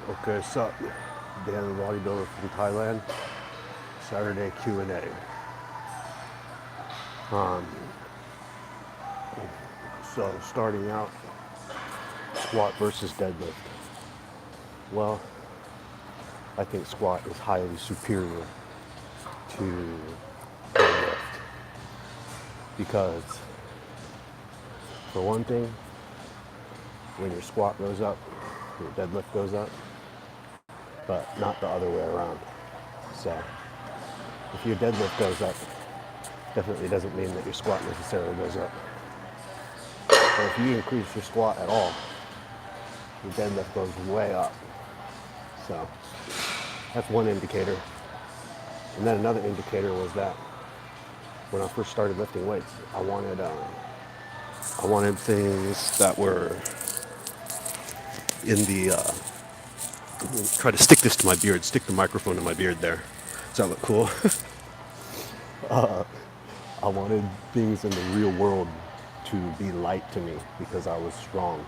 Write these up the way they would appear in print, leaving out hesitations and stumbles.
Okay, sup? Dan, the bodybuilder from Thailand. Saturday Q&A. So starting out, squat versus deadlift. Well, I think squat is highly superior to deadlift because, for one thing, when your squat goes up, your deadlift goes up, but not the other way around. So if your deadlift goes up, definitely doesn't mean that your squat necessarily goes up. But if you increase your squat at all, your deadlift goes way up. So that's one indicator. And then another indicator was that when I first started lifting weights, I wanted things that were in the, try to stick this to my beard, stick the microphone to my beard there. Does that look cool? I wanted things in the real world to be light to me because I was strong.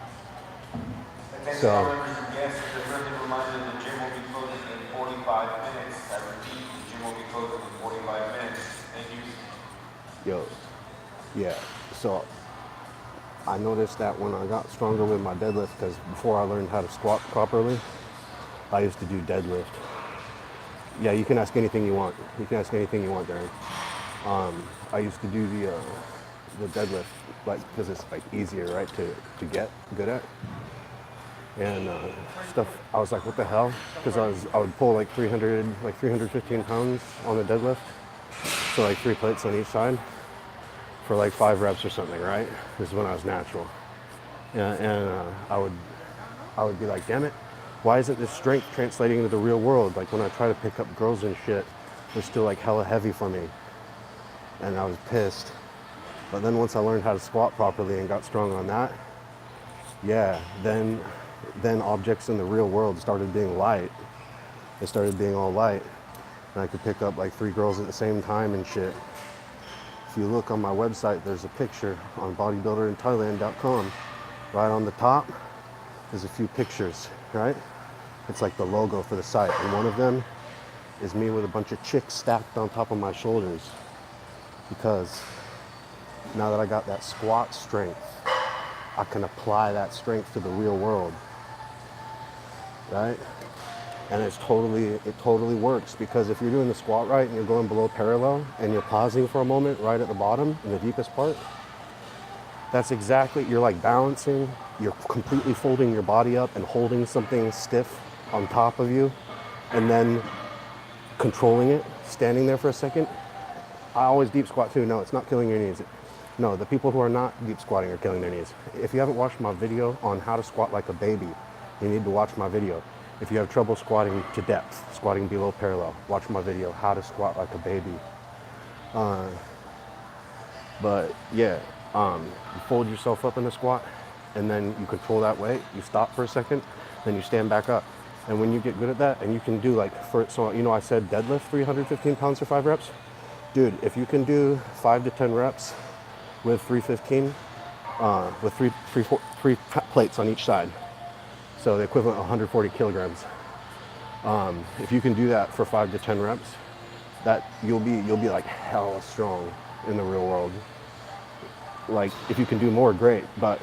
So, yes, the friendly reminder, the gym will be closing in 45 minutes. I repeat, the gym will be closing in 45 minutes. Thank you. yeah. So I noticed that when I got stronger with my deadlift, because before I learned how to squat properly, I used to do deadlift. Yeah, you can ask anything you want. You can ask anything you want, Darren. I used to do the deadlift, like, because it's like easier, right, to get good at. And stuff, I was like, what the hell? Because I would pull like 315 pounds on the deadlift. So like 3 plates on each side for like 5 reps or something, right? This is when I was natural. And I would be like, damn it, why isn't this strength translating into the real world? Like when I try to pick up girls and shit, they're still like hella heavy for me. And I was pissed. But then once I learned how to squat properly and got strong on that, yeah, then objects in the real world started being light. They started being all light. And I could pick up like 3 girls at the same time and shit. If you look on my website, there's a picture on bodybuilderinthailand.com. Right on the top, there's a few pictures, right? It's like the logo for the site. And one of them is me with a bunch of chicks stacked on top of my shoulders. Because now that I got that squat strength, I can apply that strength to the real world, right? And it totally works, because if you're doing the squat right and you're going below parallel and you're pausing for a moment right at the bottom in the deepest part, that's exactly, you're like balancing, you're completely folding your body up and holding something stiff on top of you and then controlling it, standing there for a second. I always deep squat too. No, it's not killing your knees. No, the people who are not deep squatting are killing their knees. If you haven't watched my video on how to squat like a baby, you need to watch my video. If you have trouble squatting to depth, squatting below parallel, watch my video, how to squat like a baby. But yeah, you fold yourself up in a squat and then you control that weight, you stop for a second, then you stand back up. And when you get good at that, and you can do like, so you know I said deadlift 315 pounds for 5 reps? Dude, if you can do 5 to 10 reps with 315, with three plates on each side, so the equivalent of 140 kilograms. If you can do that for 5 to 10 reps, that you'll be like hella strong in the real world. Like if you can do more, great. But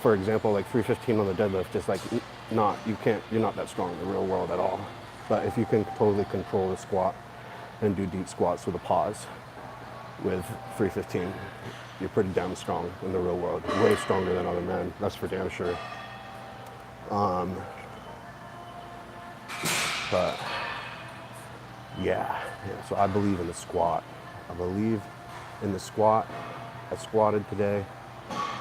for example, like 315 on the deadlift is like you're not that strong in the real world at all. But if you can totally control the squat and do deep squats with a pause with 315, you're pretty damn strong in the real world. Way stronger than other men, that's for damn sure. But yeah, so I believe in the squat. I believe in the squat. I squatted today.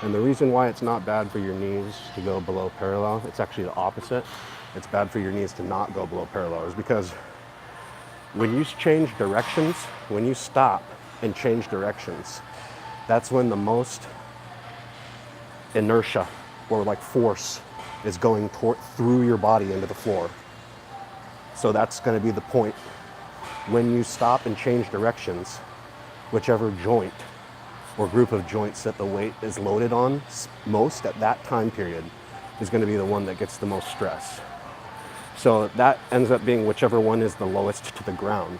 And the reason why it's not bad for your knees to go below parallel, it's actually the opposite. It's bad for your knees to not go below parallel, is because when you change directions, when you stop and change directions, that's when the most inertia or like force is going through your body into the floor. So that's going to be the point. When you stop and change directions, whichever joint or group of joints that the weight is loaded on most at that time period is going to be the one that gets the most stress. So that ends up being whichever one is the lowest to the ground.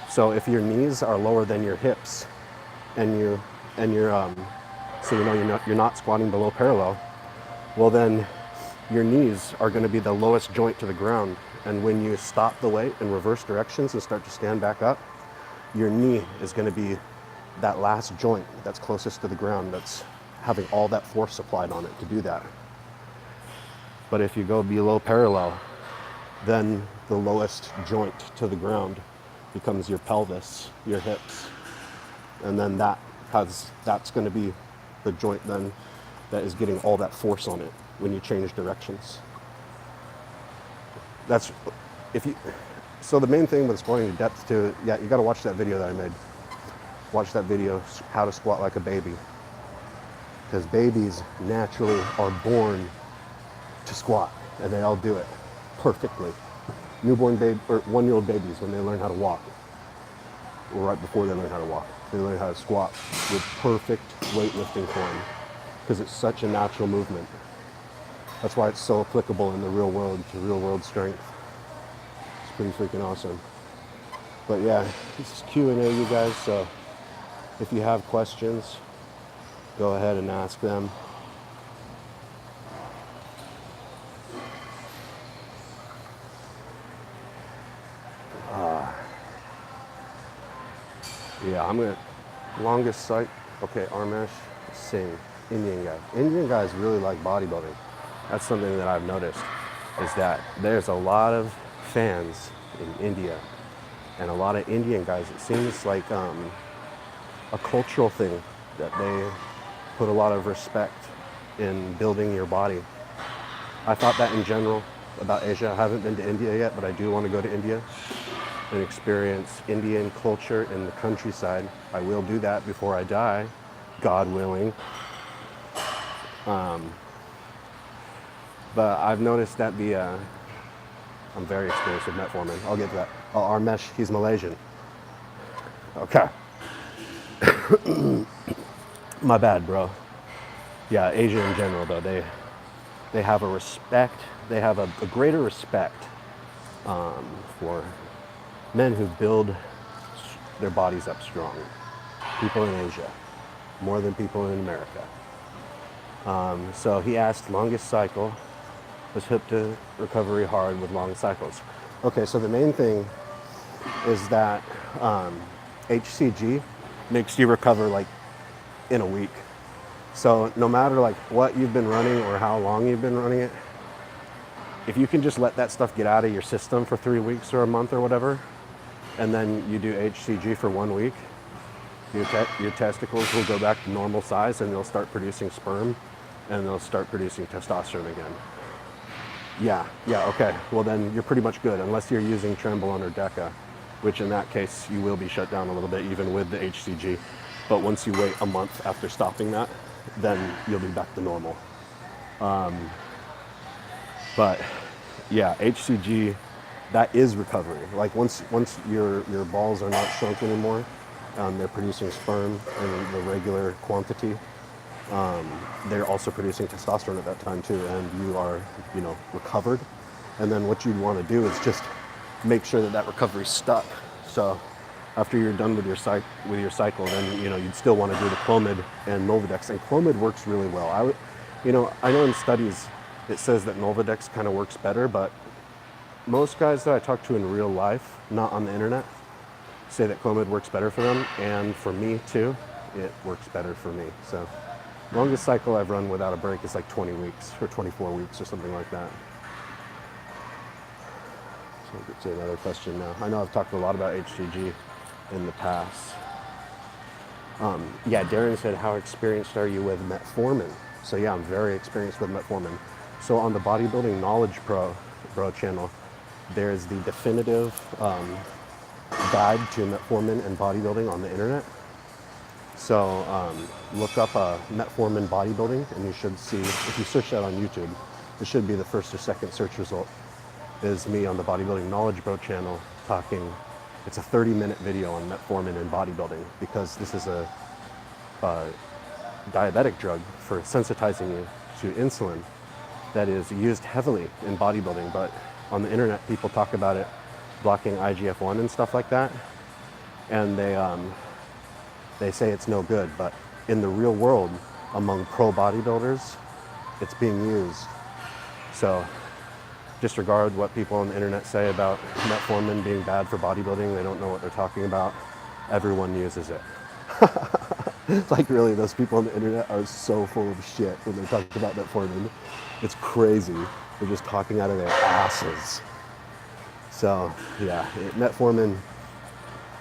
So if your knees are lower than your hips, and so you're not squatting below parallel, well then your knees are going to be the lowest joint to the ground. And when you stop the weight in reverse directions and start to stand back up, your knee is going to be that last joint that's closest to the ground, that's having all that force applied on it to do that. But if you go below parallel, then the lowest joint to the ground becomes your pelvis, your hips. And then that's going to be the joint then that is getting all that force on it when you change directions. So the main thing with squatting to depth too, yeah, you got to watch that video that I made. Watch that video, how to squat like a baby. Because babies naturally are born to squat, and they all do it perfectly. Newborn baby or 1-year-old babies, when they learn how to walk, or right before they learn how to walk, they learn how to squat with perfect weightlifting form, because it's such a natural movement. That's why it's so applicable in the real world, to real world strength. It's pretty freaking awesome. But yeah, this is Q&A, you guys, so if you have questions, go ahead and ask them. Yeah, I'm gonna, longest sight, okay, Armesh Singh, Indian guy. Indian guys really like bodybuilding. That's something that I've noticed, is that there's a lot of fans in India, and a lot of Indian guys, it seems like a cultural thing, that they put a lot of respect in building your body. I thought that in general about Asia. I haven't been to India yet, but I do want to go to India and experience Indian culture in the countryside. I will do that before I die, God willing. But I've noticed that I'm very experienced with Metformin. I'll get to that. Oh, Armesh, he's Malaysian. Okay. My bad, bro. Yeah, Asia in general, though, they have a respect, they have a greater respect for men who build their bodies up strong. People in Asia, more than people in America. So he asked, longest cycle, was hip to recovery hard with long cycles. Okay, so the main thing is that HCG makes you recover like in a week. So no matter like what you've been running or how long you've been running it, if you can just let that stuff get out of your system for 3 weeks or a month or whatever, and then you do HCG for 1 week, your testicles will go back to normal size, and they'll start producing sperm, and they'll start producing testosterone again. Yeah, okay. Well then you're pretty much good, unless you're using Trembolone or Deca, which in that case you will be shut down a little bit even with the HCG. But once you wait a month after stopping that, then you'll be back to normal. But yeah, HCG, that is recovery. Like once your balls are not shrunk anymore, they're producing sperm in the regular quantity. They're also producing testosterone at that time too, and you are, recovered. And then what you'd want to do is just make sure that recovery's stuck. So after you're done with your cycle, then you'd still want to do the Clomid and Nolvadex. And Clomid works really well. I know in studies it says that Nolvadex kind of works better, but most guys that I talk to in real life, not on the internet, say that Clomid works better for them, and for me too, it works better for me. So longest cycle I've run without a break is like 20 weeks or 24 weeks or something like that. So I'll get to another question now. I know I've talked a lot about HCG in the past. Yeah, Darren said, how experienced are you with Metformin? So yeah, I'm very experienced with Metformin. So on the Bodybuilding Knowledge Bro channel, there's the definitive guide to Metformin and bodybuilding on the internet. So look up Metformin bodybuilding, and you should see, if you search that on YouTube, it should be the first or second search result is me on the Bodybuilding Knowledge Bro channel talking. It's a 30-minute video on Metformin and bodybuilding, because this is a diabetic drug for sensitizing you to insulin that is used heavily in bodybuilding, but on the internet, people talk about it blocking IGF-1 and stuff like that, and they say it's no good. But in the real world, among pro bodybuilders, it's being used. So disregard what people on the internet say about metformin being bad for bodybuilding. They don't know what they're talking about. Everyone uses it. Like, really, those people on the internet are so full of shit when they talk about metformin. It's crazy. They're just talking out of their asses. So yeah, metformin,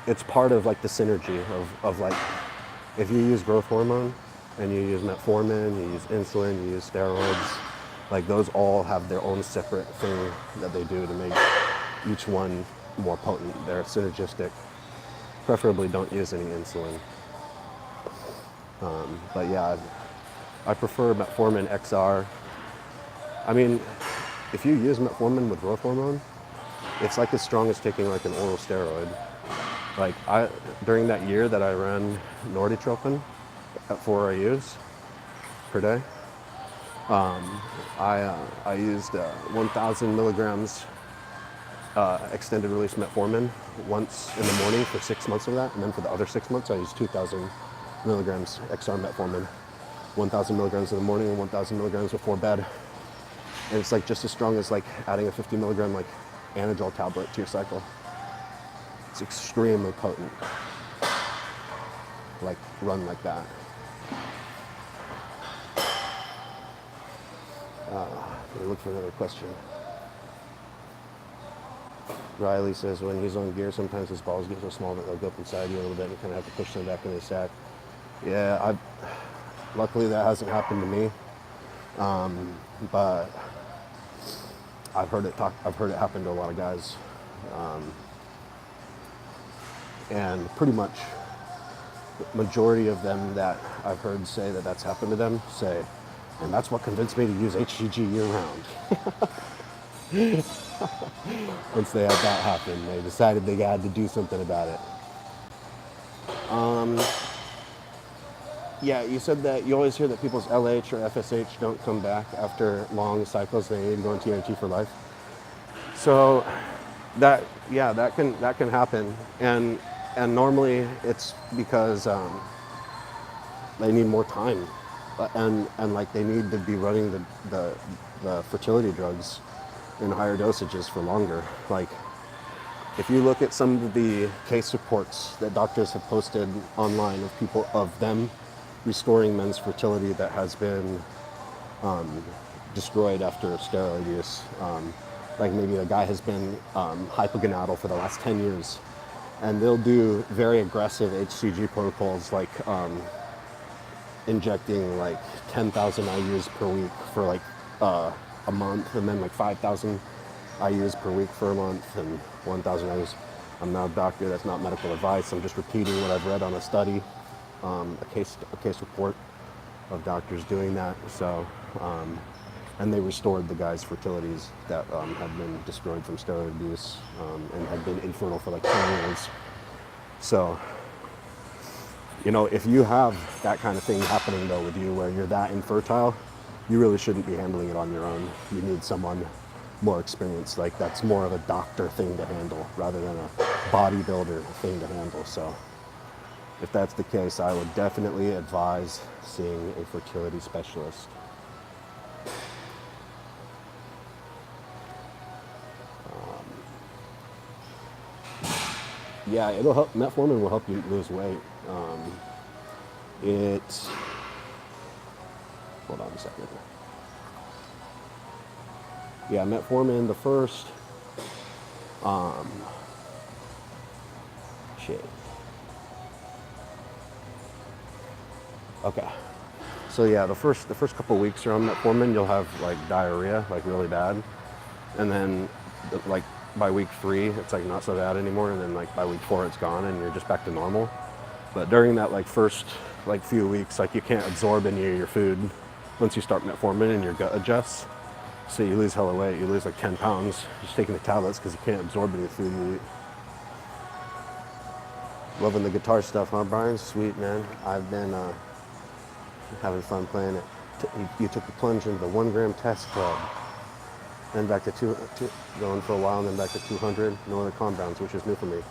it's part of like the synergy of like, if you use growth hormone and you use metformin, you use insulin, you use steroids, like those all have their own separate thing that they do to make each one more potent. They're synergistic. Preferably don't use any insulin. But yeah, I prefer metformin XR. I mean, if you use metformin with growth hormone, it's like as strong as taking like an oral steroid. Like during that year that I ran Norditropin at 4 IUs per day, I used 1,000 milligrams extended release metformin once in the morning for 6 months of that, and then for the other 6 months I used 2,000 milligrams XR metformin, 1,000 milligrams in the morning and 1,000 milligrams before bed. And it's like just as strong as like adding a 50 milligram like Anadrol tablet to your cycle. It's extremely potent. Like run like that. Let me look for another question. Riley says when he's on gear, sometimes his balls get so small that they'll go up inside you a little bit and you kind of have to push them back in the sack. Yeah, luckily that hasn't happened to me, but I've heard it happen to a lot of guys, and pretty much the majority of them that I've heard say that that's happened to them say, and that's what convinced me to use HCG year round. Once they had that happen, they decided they had to do something about it. Yeah, you said that you always hear that people's LH or FSH don't come back after long cycles. They need to go into TRT for life. So that can happen, and normally it's because they need more time, and like they need to be running the fertility drugs in higher dosages for longer. Like, if you look at some of the case reports that doctors have posted online of them restoring men's fertility that has been destroyed after steroid use, like maybe a guy has been hypogonadal for the last 10 years, and they'll do very aggressive HCG protocols, like injecting like 10,000 IUs per week for like a month, and then like 5,000 IUs per week for a month, and 1,000 IUs. I'm not a doctor, that's not medical advice. I'm just repeating what I've read on a study, a case report of doctors doing that. So, and they restored the guys' fertilities that had been destroyed from steroid abuse, and had been infertile for like 10 years. So, you know, if you have that kind of thing happening though with you, where you're that infertile, you really shouldn't be handling it on your own. You need someone more experienced. Like, that's more of a doctor thing to handle rather than a bodybuilder thing to handle. So if that's the case, I would definitely advise seeing a fertility specialist. Yeah, it'll help. Metformin will help you lose weight. Hold on a second. Yeah, metformin, the first, Okay. So yeah, the first couple weeks you're on metformin, you'll have like diarrhea, like really bad. And then like by week 3, it's like not so bad anymore. And then like by week 4, it's gone and you're just back to normal. But during that like first like few weeks, like you can't absorb any of your food once you start metformin and your gut adjusts. So you lose hella weight, you lose like 10 pounds just taking the tablets because you can't absorb any food you eat. Loving the guitar stuff, huh, Brian? Sweet, man. I've been having fun playing it. You took the plunge into the 1 gram test club. then back to going for a while, and then back to 200. No other compounds, which is new for me.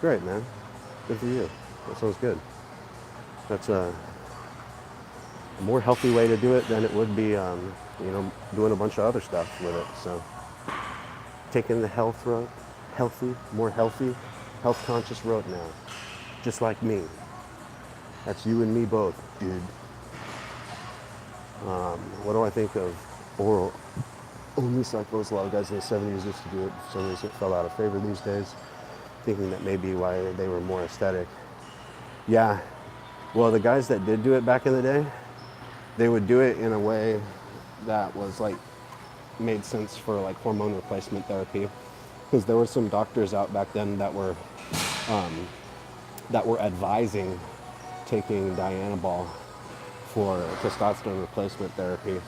Great, man. Good for you. That sounds good. That's a more healthy way to do it than it would be, doing a bunch of other stuff with it. So taking the health road, more healthy, health conscious road now, just like me. That's you and me both, dude. What do I think of oral only cycles? A lot of guys in the 70s used to do it. For some reason, it fell out of favor these days, thinking that maybe why they were more aesthetic. Yeah, well, the guys that did do it back in the day, they would do it in a way that was like made sense for like hormone replacement therapy, because there were some doctors out back then that were advising taking Dianabol for testosterone replacement therapy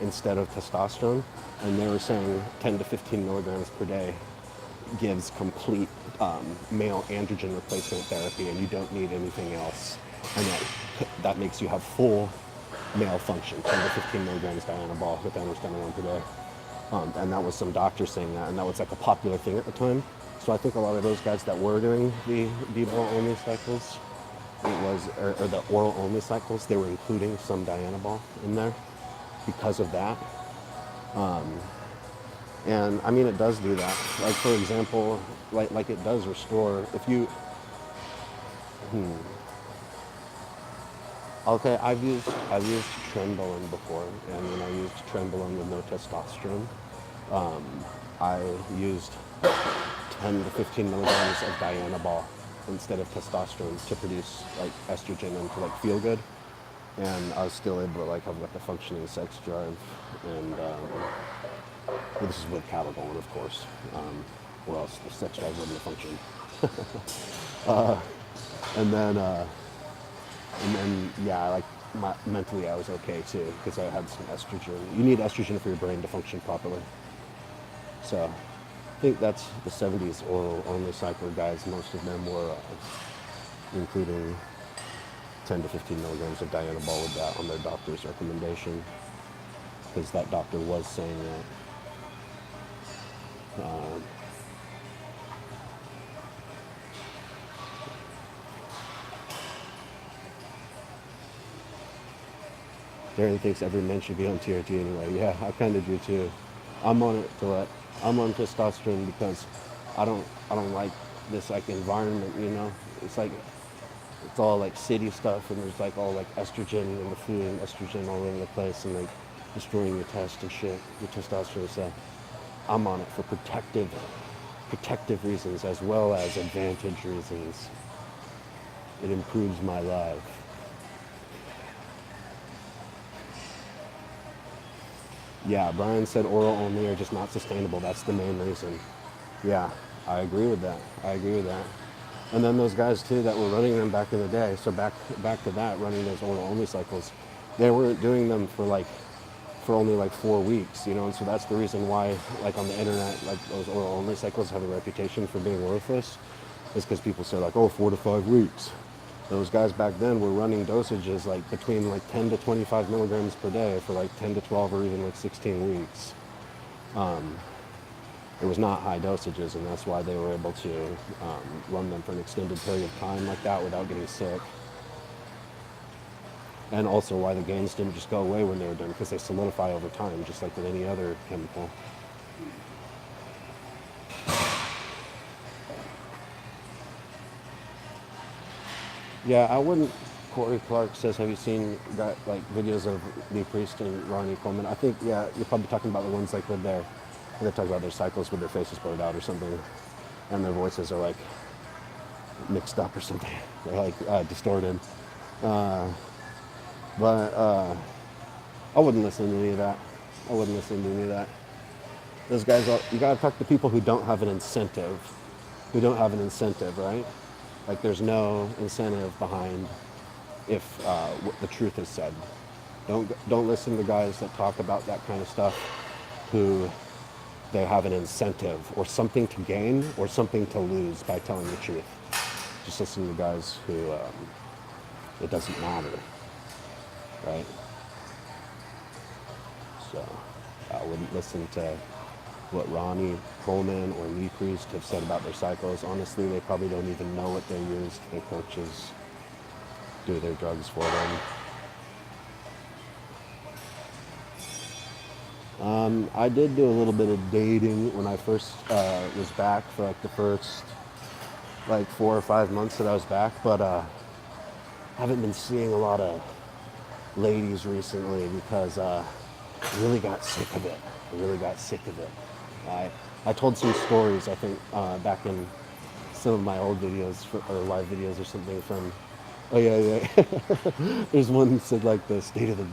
instead of testosterone, and they were saying 10 to 15 milligrams per day gives complete male androgen replacement therapy, and you don't need anything else, and that makes you have full male function. 10 to 15 milligrams Dianabol with androgen per day, and that was some doctor saying that, and that was like a popular thing at the time. So I think a lot of those guys that were doing the D-ball only cycles, or the oral only cycles, they were including some Dianabol in there because of that. And I mean, it does do that. Like, for example, like it does restore, if you, okay, I've used Trenbolone before, and when I used Trenbolone with no testosterone, I used 10 to 15 milligrams of Dianabol instead of testosterone to produce like estrogen and to like feel good, and I was still able to like have like a functioning sex drive, and well, this is with Caliban, of course, or else the sex drive wouldn't have functioned. And then yeah, like mentally I was okay too, because I had some estrogen. You need estrogen for your brain to function properly. So I think that's the 70s oral only cycle guys. Most of them were including 10 to 15 milligrams of Dianabol with that on their doctor's recommendation, because that doctor was saying that. Darren thinks every man should be on TRT anyway. Yeah, I kind of do too. I'm on it I'm on testosterone because I don't like this like environment, you know. It's like it's all like city stuff, and there's like all like estrogen in the food and estrogen all over the place, and like destroying your test and shit, your testosterone. So I'm on it for protective reasons as well as advantage reasons. It improves my life. Yeah, Brian said oral only are just not sustainable. That's the main reason. Yeah, I agree with that. And then those guys too that were running them back in the day, so back to that, running those oral only cycles, they weren't doing them for only like 4 weeks, you know, and so that's the reason why, like on the internet, like those oral only cycles have a reputation for being worthless, is because people say like, oh, 4 to 5 weeks. Those guys back then were running dosages like between like 10 to 25 milligrams per day for like 10 to 12 or even like 16 weeks. It was not high dosages, and that's why they were able to run them for an extended period of time like that without getting sick. And also why the gains didn't just go away when they were done, because they solidify over time, just like with any other chemical. Yeah, I wouldn't. Corey Clark says, have you seen that, like videos of Lee Priest and Ronnie Coleman? I think, yeah, you're probably talking about the ones like with they talk about their cycles with their faces blurred out or something, and their voices are like mixed up or something. They're like distorted. But I wouldn't listen to any of that. Those guys you gotta talk to people who don't have an incentive. Right? Like there's no incentive behind if what the truth is said. Don't listen to guys that talk about that kind of stuff who they have an incentive or something to gain or something to lose by telling the truth. Just listen to guys who it doesn't matter, right? So I wouldn't listen to what Ronnie Coleman or Lee Priest have said about their cycles. Honestly, they probably don't even know what they used. Their coaches do their drugs for them. I did do a little bit of dating when I first was back for like the first like 4 or 5 months that I was back, but haven't been seeing a lot of ladies recently because I really got sick of it. I really got sick of it. I told some stories, I think, back in some of my old videos or live videos or something from, oh yeah. There's one that said like the state of the,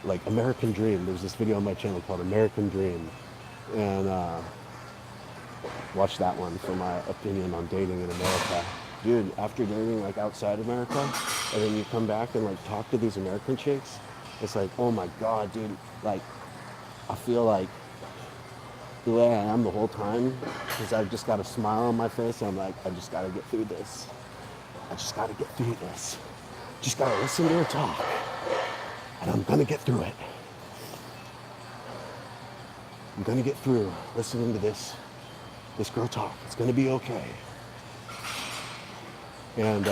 like American Dream. There's this video on my channel called American Dream. And watch that one for my opinion on dating in America. Dude, after dating like outside America, and then you come back and like talk to these American chicks, it's like, oh my God, dude, like, I feel like the way I am the whole time, because I've just got a smile on my face, and I'm like, I just gotta get through this. I just gotta get through this. Just gotta listen to her talk, and I'm gonna get through it. I'm gonna get through listening to this girl talk. It's gonna be okay. And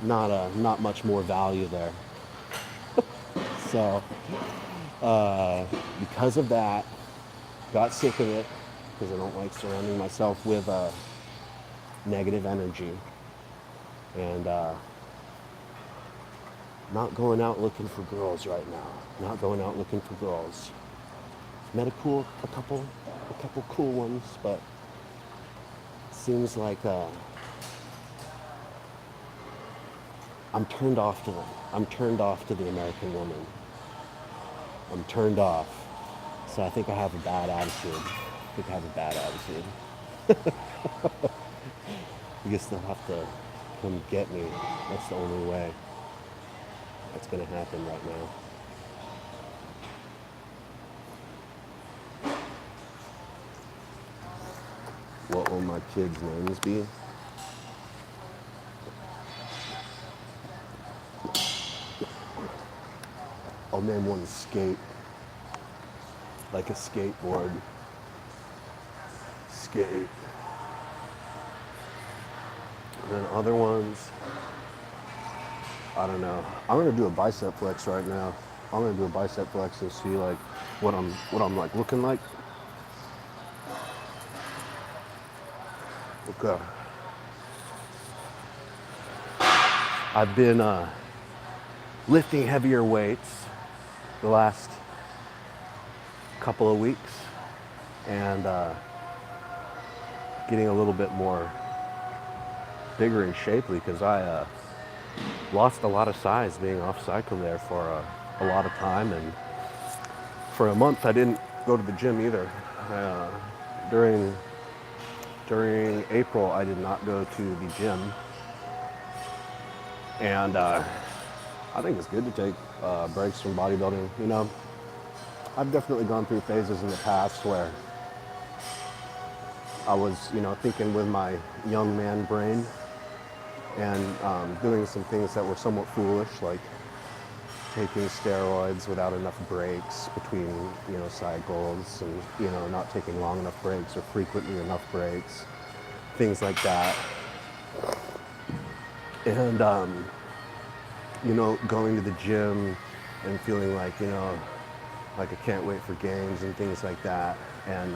not much more value there. So because of that, got sick of it because I don't like surrounding myself with negative energy, and not going out looking for girls right now. Not going out looking for girls. Met a couple cool ones, but seems like I'm turned off to them. I'm turned off to the American woman. I'm turned off. So I think I have a bad attitude. I guess they'll have to come get me. That's the only way that's gonna happen right now. What will my kids' names be? I'll name one Skate. Like a skateboard. Skate. And then other ones, I don't know. I'm gonna do a bicep flex right now. I'm gonna do a bicep flex and see like what I'm like looking like. Okay. I've been lifting heavier weights the last couple of weeks and getting a little bit more bigger and shapely because I lost a lot of size being off cycle there for a lot of time, and for a month I didn't go to the gym either. During April I did not go to the gym, and I think it's good to take breaks from bodybuilding. You know, I've definitely gone through phases in the past where I was, thinking with my young man brain and doing some things that were somewhat foolish, like taking steroids without enough breaks between, cycles, and, not taking long enough breaks or frequently enough breaks, things like that. And, going to the gym and feeling like, like I can't wait for games and things like that, and,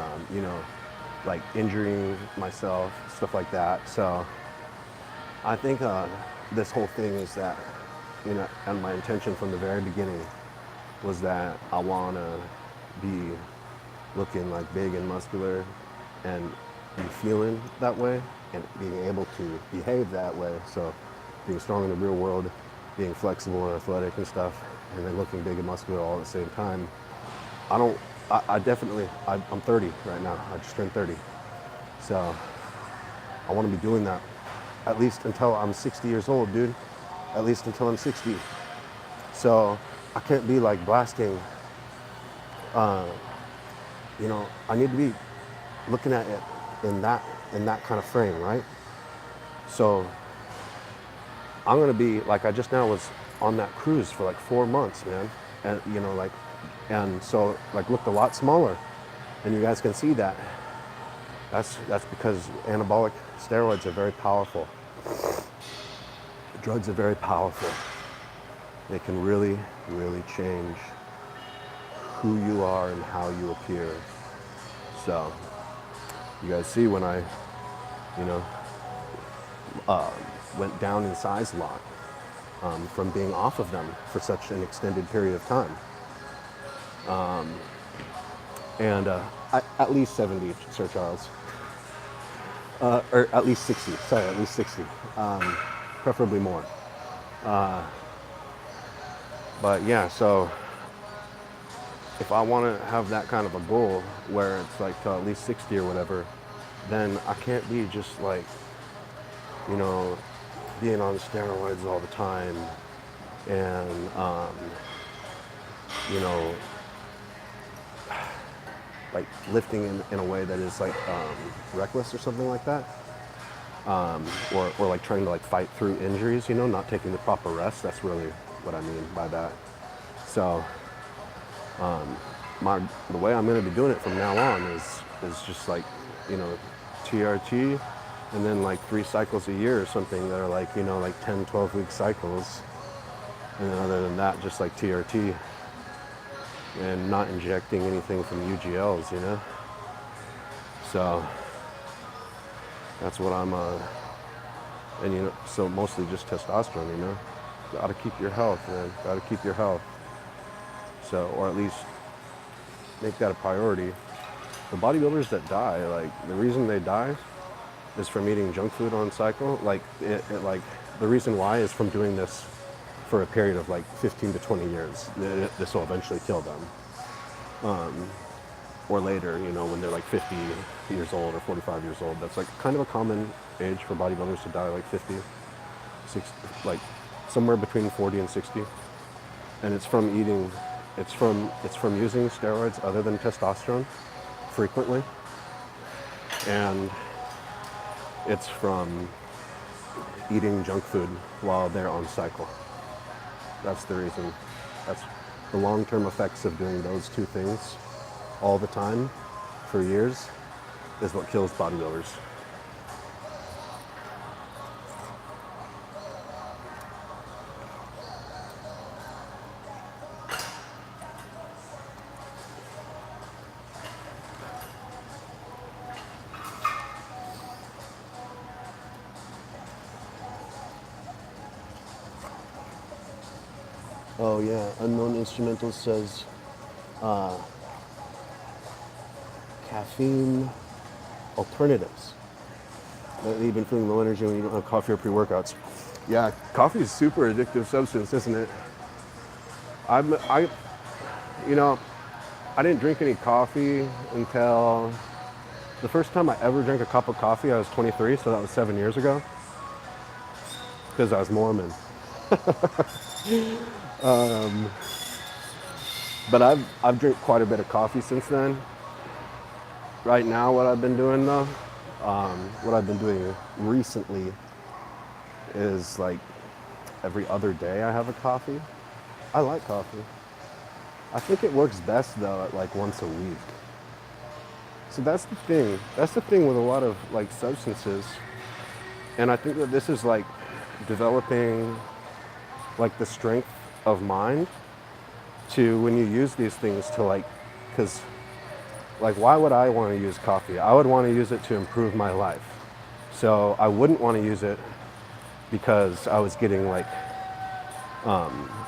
like injuring myself, stuff like that. So I think this whole thing is that, and my intention from the very beginning was that I want to be looking like big and muscular and be feeling that way and being able to behave that way. So being strong in the real world, being flexible and athletic and stuff, and then looking big and muscular all at the same time. I'm 30 right now. I just turned 30. So I want to be doing that at least until I'm 60 years old, dude. At least until I'm 60. So I can't be like blasting, I need to be looking at it in that kind of frame, right? So I'm gonna be like, I just now was on that cruise for like 4 months, man. And and so like looked a lot smaller. And you guys can see that. That's because anabolic steroids are very powerful. Drugs are very powerful. They can really, really change who you are and how you appear. So, you guys see when I, you know, went down in size a lot from being off of them for such an extended period of time. At least 70, Sir Charles. Or at least 60, sorry, at least 60. Preferably more. But yeah, so if I want to have that kind of a goal where it's like to at least 60 or whatever, then I can't be just like, you know, being on steroids all the time and, you know, like lifting in a way that is like reckless or something like that. Or like trying to like fight through injuries, you know, not taking the proper rest. That's really what I mean by that. So the way I'm going to be doing it from now on is just like, you know, TRT and then like 3 cycles a year or something that are like, you know, like 10, 12 week cycles. And then other than that, just like TRT and not injecting anything from UGLs, you know? So that's what I'm, and you know, so mostly just testosterone, you know? Gotta keep your health, man. Gotta keep your health. So, or at least make that a priority. The bodybuilders that die, like, the reason they die is from eating junk food on cycle. Like, like, the reason why is from doing this for a period of like 15 to 20 years. This will eventually kill them. Or later, you know, when they're like 50 years old or 45 years old. That's like kind of a common age for bodybuilders to die, like 50, 60, like somewhere between 40 and 60. And it's from eating, it's from using steroids other than testosterone frequently. And it's from eating junk food while they're on cycle. That's the reason. That's the long-term effects of doing those two things all the time for years is what kills bodybuilders. Oh yeah, Unknown Instrumental says caffeine alternatives. You've been feeling low energy when you don't have coffee or pre-workouts. Yeah, coffee is a super addictive substance, isn't it? You know, I didn't drink any coffee until the first time I ever drank a cup of coffee. I was 23, so that was 7 years ago, because I was Mormon. But I've drank quite a bit of coffee since then. Right now, what I've been doing though, what I've been doing recently is like every other day I have a coffee. I like coffee. I think it works best though at like once a week. So that's the thing. That's the thing with a lot of like substances. And I think that this is like developing like the strength of mind to when you use these things to like, because like why would I want to use coffee? I would want to use it to improve my life. So I wouldn't want to use it because I was getting like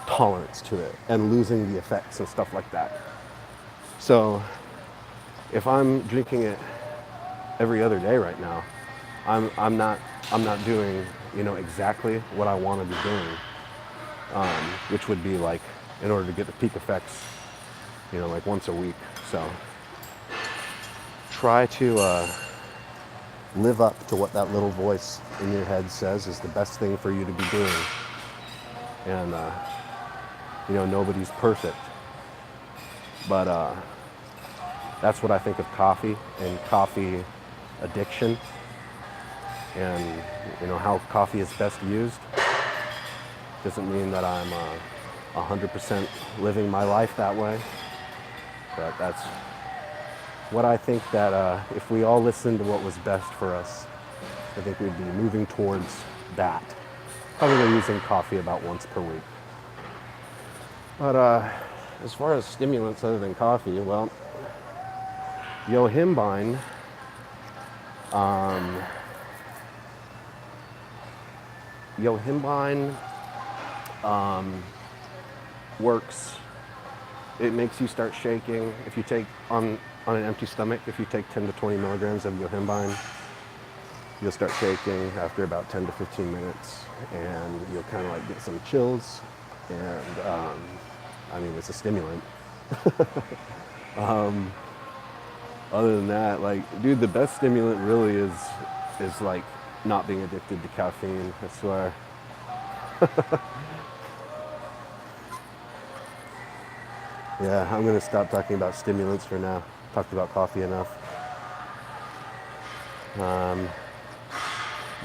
tolerance to it and losing the effects and stuff like that. So if I'm drinking it every other day right now, I'm not doing, you know, exactly what I want to be doing, which would be like in order to get the peak effects, you know, like once a week. So try to live up to what that little voice in your head says is the best thing for you to be doing. And you know, nobody's perfect, but that's what I think of coffee and coffee addiction, and you know how coffee is best used. Doesn't mean that I'm 100% living my life that way, but what I think that if we all listened to what was best for us, I think we'd be moving towards that. Probably using coffee about once per week. But as far as stimulants other than coffee, well, yohimbine, yohimbine works. It makes you start shaking. If you take on an empty stomach, if you take 10 to 20 milligrams of yohimbine, you'll start shaking after about 10 to 15 minutes, and you'll kind of like get some chills. And I mean, it's a stimulant. Other than that, like, dude, the best stimulant really is like not being addicted to caffeine. I swear. Yeah, I'm gonna stop talking about stimulants for now. Talked about coffee enough.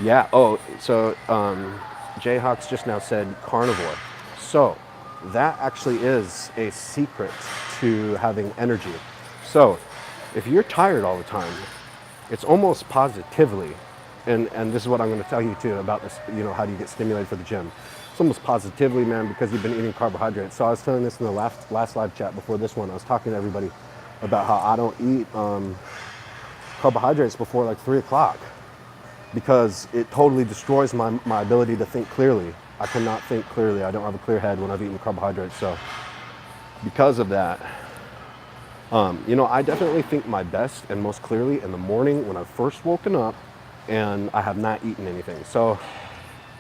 Yeah. Oh, so Jayhawks just now said carnivore. So that actually is a secret to having energy. So if you're tired all the time, it's almost positively, and this is what I'm going to tell you too about this, you know, how do you get stimulated for the gym? It's almost positively, man, because you've been eating carbohydrates. So I was telling this in the last live chat before this one. I was talking to everybody about how I don't eat carbohydrates before like 3 o'clock because it totally destroys my ability to think clearly. I cannot think clearly. I don't have a clear head when I've eaten carbohydrates. So because of that, you know, I definitely think my best and most clearly in the morning when I've first woken up and I have not eaten anything. So,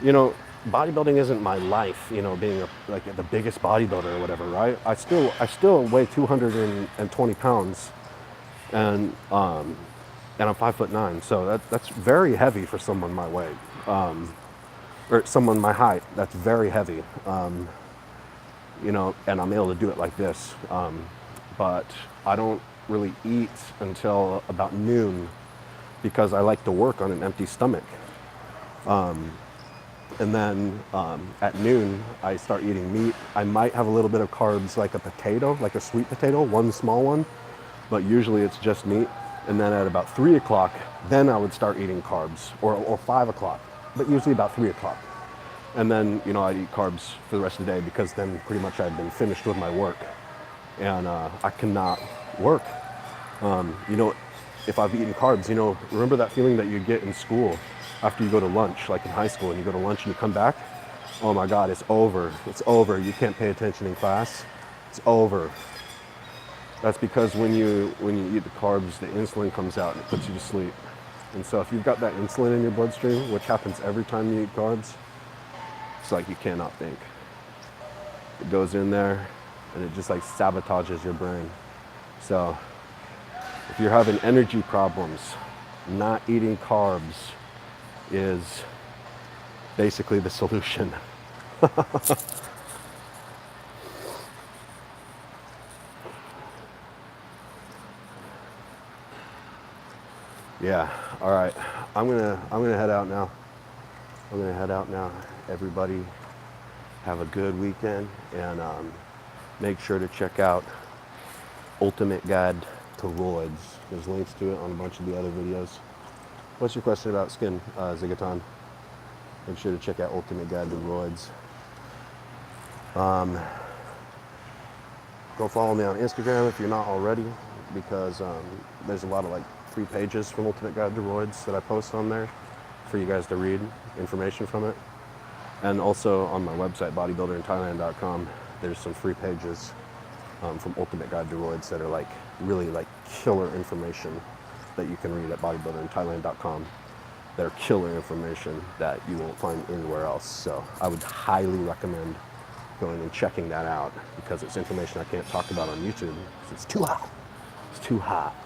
you know, bodybuilding isn't my life, you know, being like the biggest bodybuilder or whatever, right? I still weigh 220 pounds and I'm 5'9", so that's very heavy for someone my weight, or someone my height. That's very heavy, you know, and I'm able to do it like this. But I don't really eat until about noon because I like to work on an empty stomach. And then at noon, I start eating meat. I might have a little bit of carbs, like a potato, like a sweet potato, one small one, but usually it's just meat. And then at about 3 o'clock, then I would start eating carbs, or 5 o'clock, but usually about 3 o'clock. And then, you know, I'd eat carbs for the rest of the day because then pretty much I'd been finished with my work. And I cannot work. You know, if I've eaten carbs, you know, remember that feeling that you get in school after you go to lunch, like in high school, and you go to lunch and you come back? Oh my God, it's over. It's over. You can't pay attention in class. It's over. That's because when you eat the carbs, the insulin comes out and it puts you to sleep. And so if you've got that insulin in your bloodstream, which happens every time you eat carbs, it's like you cannot think. It goes in there and it just like sabotages your brain. So if you're having energy problems, not eating carbs is basically the solution. Yeah, all right. I'm gonna head out now. Everybody have a good weekend, and make sure to check out Ultimate Guide to Roids. There's links to it on a bunch of the other videos. What's your question about skin, Zigaton? Make sure to check out Ultimate Guide to Roids. Go follow me on Instagram if you're not already, because there's a lot of like free pages from Ultimate Guide to Roids that I post on there for you guys to read information from it. And also on my website, bodybuilderinthailand.com, there's some free pages from Ultimate Guide to Roids that are like really like killer information that you can read at bodybuilderinthailand.com. They're killer information that you won't find anywhere else. So I would highly recommend going and checking that out because it's information I can't talk about on YouTube because it's too hot. It's too hot.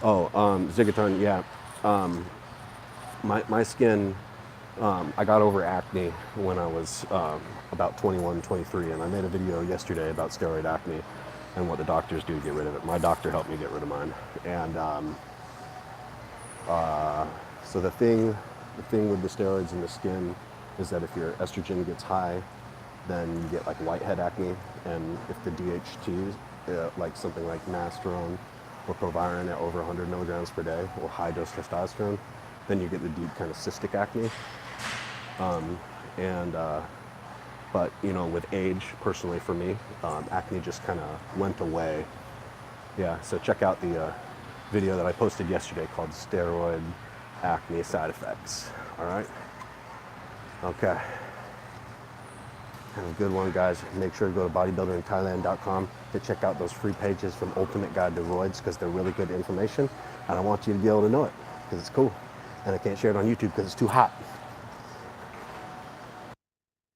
Oh, Zigaton, yeah. My skin, I got over acne when I was about 21, 23, and I made a video yesterday about steroid acne and what the doctors do to get rid of it. My doctor helped me get rid of mine. And so the thing with the steroids in the skin is that if your estrogen gets high, then you get like whitehead acne. And if the DHT, like something like Masteron or Proviron at over 100 milligrams per day, or high dose testosterone, then you get the deep kind of cystic acne. But you know, with age, personally for me, acne just kind of went away. Yeah, so check out the video that I posted yesterday called Steroid Acne Side Effects. All right? Okay. Have a good one, guys. Make sure to go to bodybuilderinthailand.com to check out those free pages from Ultimate Guide to Roids, because they're really good information. And I want you to be able to know it because it's cool. And I can't share it on YouTube because it's too hot.